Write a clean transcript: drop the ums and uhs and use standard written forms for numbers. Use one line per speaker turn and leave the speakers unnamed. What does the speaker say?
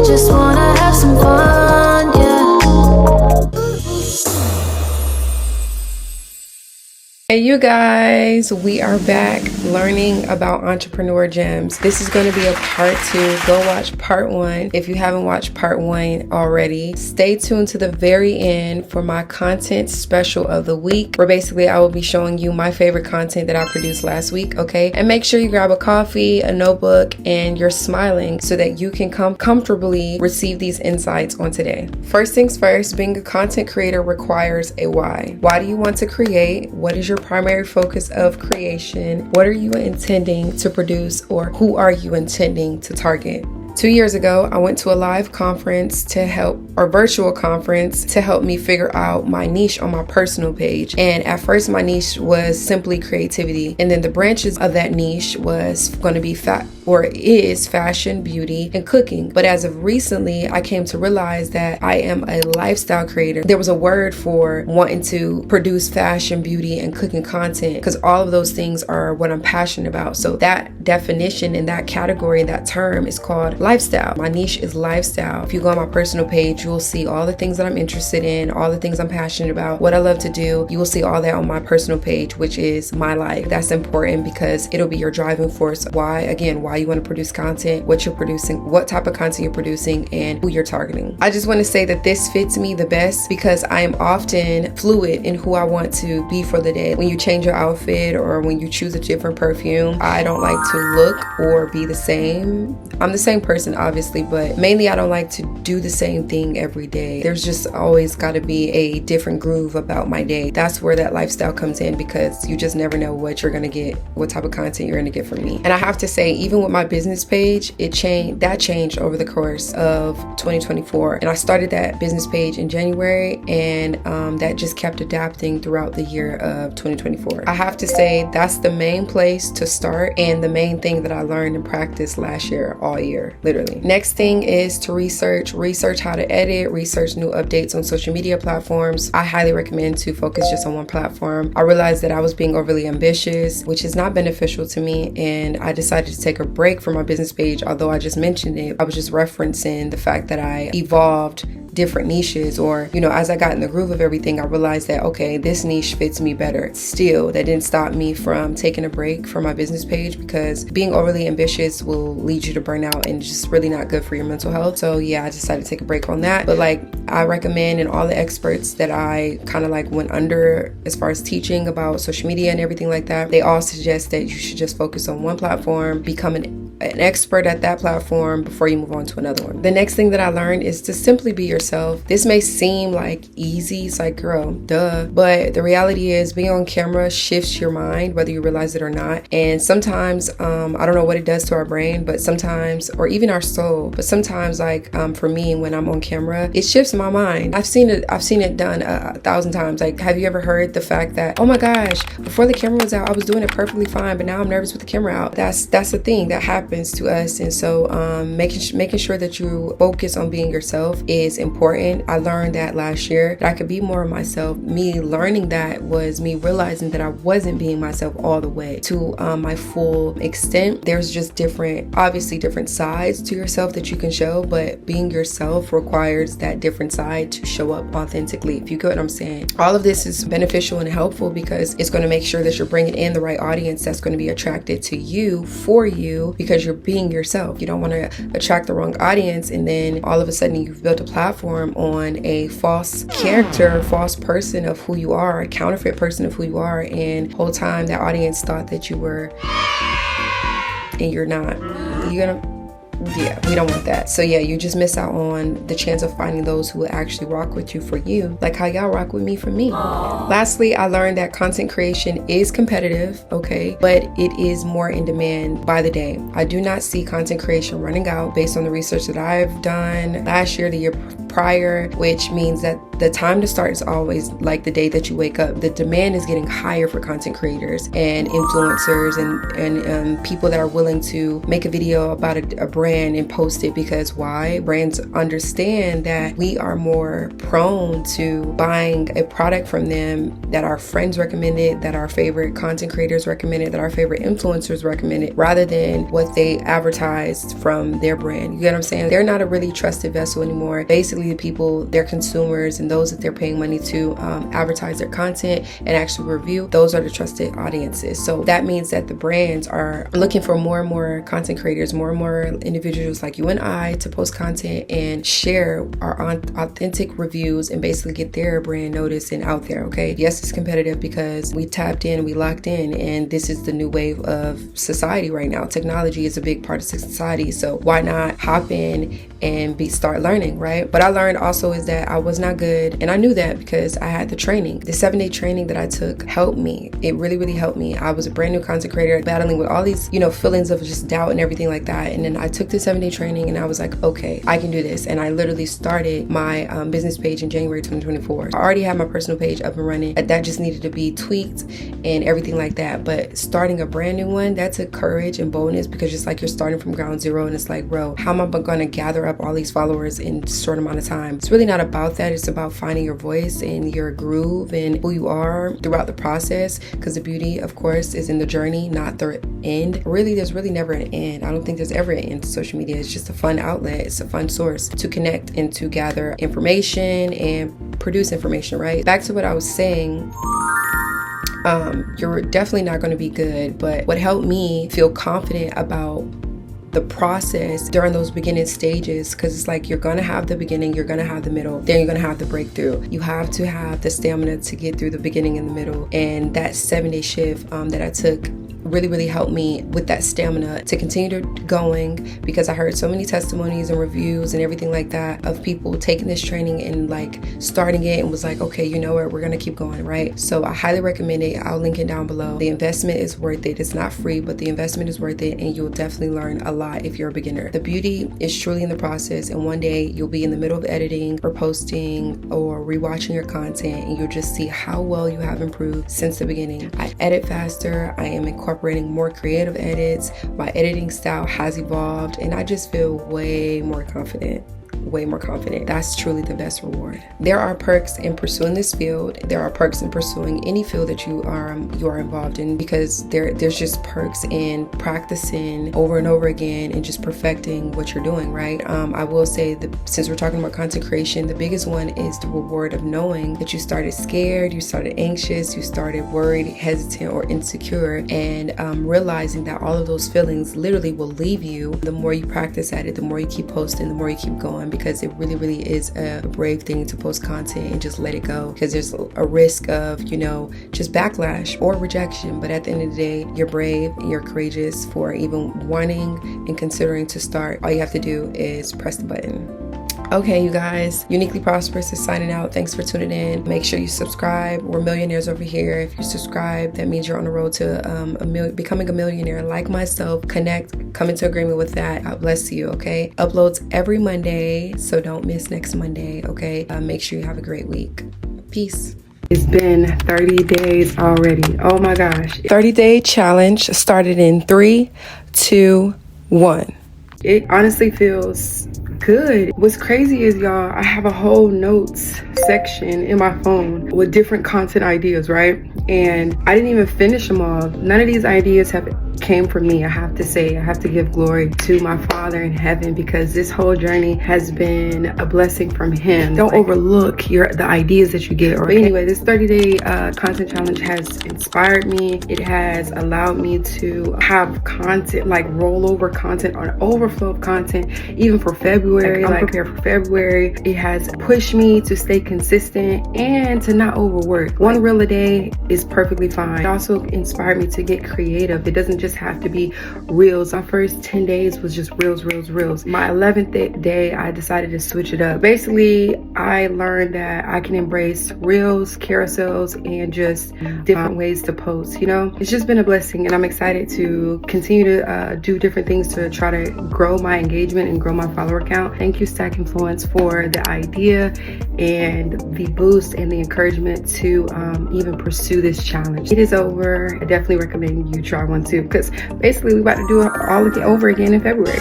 just wanna have some fun, yeah.
Hey you guys, we are back learning about entrepreneur gems. This is going to be a part 2. Go watch part 1 if you haven't watched part 1 already. Stay tuned to the very end for my content special of the week, where basically I will be showing you my favorite content that I produced last week, okay? And make sure you grab a coffee, a notebook, and you're smiling so that you can comfortably receive these insights on today. First things first, being a content creator requires a why. Why do you want to create? What is your primary focus of creation? What are you intending to produce, or who are you intending to target? 2 years ago, I went to a live conference virtual conference to help me figure out my niche on my personal page. And at first my niche was simply creativity. And then the branches of that niche was going to be is fashion, beauty, and cooking. But as of recently, I came to realize that I am a lifestyle creator. There was a word for wanting to produce fashion, beauty, and cooking content, because all of those things are what I'm passionate about. So that definition and that category, that term is called lifestyle. My niche is lifestyle. If you go on my personal page, you will see all the things that I'm interested in, all the things I'm passionate about, what I love to do. You will see all that on my personal page, which is my life. That's important because it'll be your driving force. Why you want to produce content, what you're producing, what type of content you're producing, and who you're targeting. I just want to say that this fits me the best because I am often fluid in who I want to be for the day. When you change your outfit or when you choose a different perfume, I don't like to look or be the same. I'm the same person, obviously, but mainly I don't like to do the same thing every day. There's just always got to be a different groove about my day. That's where that lifestyle comes in, because you just never know what you're going to get, what type of content you're going to get from me. And I have to say, even with my business page, that changed over the course of 2024. And I started that business page in January, and that just kept adapting throughout the year of 2024. I have to say that's the main place to start and the main thing that I learned and practiced last year, all year, literally. Next thing is to research how to edit, research new updates on social media platforms. I highly recommend to focus just on one platform. I realized that I was being overly ambitious, which is not beneficial to me, and I decided to take a break from my business page. Although I just mentioned it, I was just referencing the fact that I evolved different niches, or as I got in the groove of everything, I realized that okay, this niche fits me better. Still, that didn't stop me from taking a break from my business page, because being overly ambitious will lead you to burnout and just really not good for your mental health. So yeah, I decided to take a break on that. But I recommend, and all the experts that I kind of went under as far as teaching about social media and everything like that, they all suggest that you should just focus on one platform, become an expert at that platform before you move on to another one. The next thing that I learned is to simply be yourself. This may seem easy, it's girl, duh, but the reality is being on camera shifts your mind, whether you realize it or not. And sometimes I don't know what it does to our brain, but sometimes, or even our soul, but sometimes for me, when I'm on camera, it shifts my mind. I've seen it done 1,000 times. Have you ever heard the fact that, oh my gosh, before the camera was out, I was doing it perfectly fine, but now I'm nervous with the camera out? That's the thing that happens to us. And so making sure that you focus on being yourself is important. I learned that last year, that I could be more of myself. Me learning that was me realizing that I wasn't being myself all the way to my full extent. There's just different sides to yourself that you can show, but being yourself requires that different side to show up authentically, if you get what I'm saying. All of this is beneficial and helpful because it's going to make sure that you're bringing in the right audience that's going to be attracted to you for you, because you're being yourself. You don't want to attract the wrong audience, and then all of a sudden you've built a platform on a false character, false person of who you are, a counterfeit person of who you are, and the whole time that audience thought that you were, and you're not. Yeah, we don't want that. So yeah, you just miss out on the chance of finding those who will actually rock with you for you, like how y'all rock with me for me. Lastly, I learned that content creation is competitive, okay, but it is more in demand by the day. I do not see content creation running out based on the research that I've done last year, the year prior, which means that the time to start is always like the day that you wake up. The demand is getting higher for content creators and influencers and people that are willing to make a video about a brand and post it, because why? Brands understand that we are more prone to buying a product from them that our friends recommended, that our favorite content creators recommended, that our favorite influencers recommended, rather than what they advertised from their brand. You get what I'm saying? They're not a really trusted vessel anymore. Basically, the people, their consumers, and those that they're paying money to advertise their content and actually review, those are the trusted audiences. So that means that the brands are looking for more and more content creators, more and more individuals like you and I to post content and share our authentic reviews and basically get their brand noticed and out there. Okay, yes, it's competitive because we tapped in, we locked in, and this is the new wave of society right now. Technology is a big part of society, so why not hop in and start learning, right? But I learned also is that I was not good, and I knew that because I had the training. The 7-day training that I took helped me. It really, really helped me. I was a brand new content creator battling with all these, feelings of just doubt and everything like that. And then I took the 7-day training and I was like, okay, I can do this. And I literally started my business page in January 2024. I already had my personal page up and running. That just needed to be tweaked and everything like that. But starting a brand new one, that took courage and boldness, because just like you're starting from ground zero, and it's like, bro, how am I going to gather up all these followers in a short amount of time? It's really not about that. It's about finding your voice and your groove and who you are throughout the process, because the beauty, of course, is in the journey, not the end. Really, there's really never an end. I don't think there's ever an end to social media. It's just a fun outlet. It's a fun source to connect and to gather information and produce information, right? Back to what I was saying. You're definitely not going to be good, but what helped me feel confident about the process during those beginning stages, because it's like you're going to have the beginning, you're going to have the middle, then you're going to have the breakthrough. You have to have the stamina to get through the beginning and the middle. And that 7-day shift that I took really helped me with that stamina to continue going, because I heard so many testimonies and reviews and everything like that of people taking this training and like starting it and was like, okay, you know what, we're gonna keep going, right? So I highly recommend it. I'll link it down below. The investment is worth it. It's not free, but the investment is worth it, and you'll definitely learn a lot if you're a beginner. The beauty is truly in the process, and one day you'll be in the middle of editing or posting or rewatching your content, and you'll just see how well you have improved since the beginning. I edit faster. I am incorporating more creative edits. My editing style has evolved, and I just feel way more confident. That's truly the best reward. There are perks in pursuing this field. There are perks in pursuing any field that you are involved in, because there's just perks in practicing over and over again and just perfecting what you're doing, right? I will say that since we're talking about content creation, the biggest one is the reward of knowing that you started scared, you started anxious, you started worried, hesitant, or insecure, and realizing that all of those feelings literally will leave you the more you practice at it, the more you keep posting, the more you keep going, because it really is a brave thing to post content and just let it go, because there's a risk of just backlash or rejection. But at the end of the day, you're brave and you're courageous for even wanting and considering to start. All you have to do is press the button. Okay, you guys, Uniquely Prosperous is signing out. Thanks for tuning in. Make sure you subscribe. We're millionaires over here. If you subscribe, that means you're on the road to becoming a millionaire like myself. Connect, come into agreement with that. God bless you, okay? Uploads every Monday, so don't miss next Monday, okay? Make sure you have a great week. Peace. It's been 30 days already. Oh my gosh. 30-day challenge started in 3, 2, 1. It honestly feels good. What's crazy is, y'all, I have a whole notes section in my phone with different content ideas, right? And I didn't even finish them all. None of these ideas came from me. I have to say, I have to give glory to my Father in heaven, because this whole journey has been a blessing from him. Don't overlook the ideas that you get. But anyway, this 30-day content challenge has inspired me. It has allowed me to have content, like rollover content or an overflow of content, even for February. I'm prepared for February. It has pushed me to stay consistent and to not overwork. One reel a day is perfectly fine. It also inspired me to get creative. It doesn't just have to be reels. My first 10 days was just reels. My 11th day, I decided to switch it up. Basically, I learned that I can embrace reels, carousels, and just different ways to post, you know? It's just been a blessing, and I'm excited to continue to do different things to try to grow my engagement and grow my follower count. Thank you, Stack Influence, for the idea and the boost and the encouragement to even pursue this challenge. It is over. I definitely recommend you try one too, because basically we're about to do it all over again in February.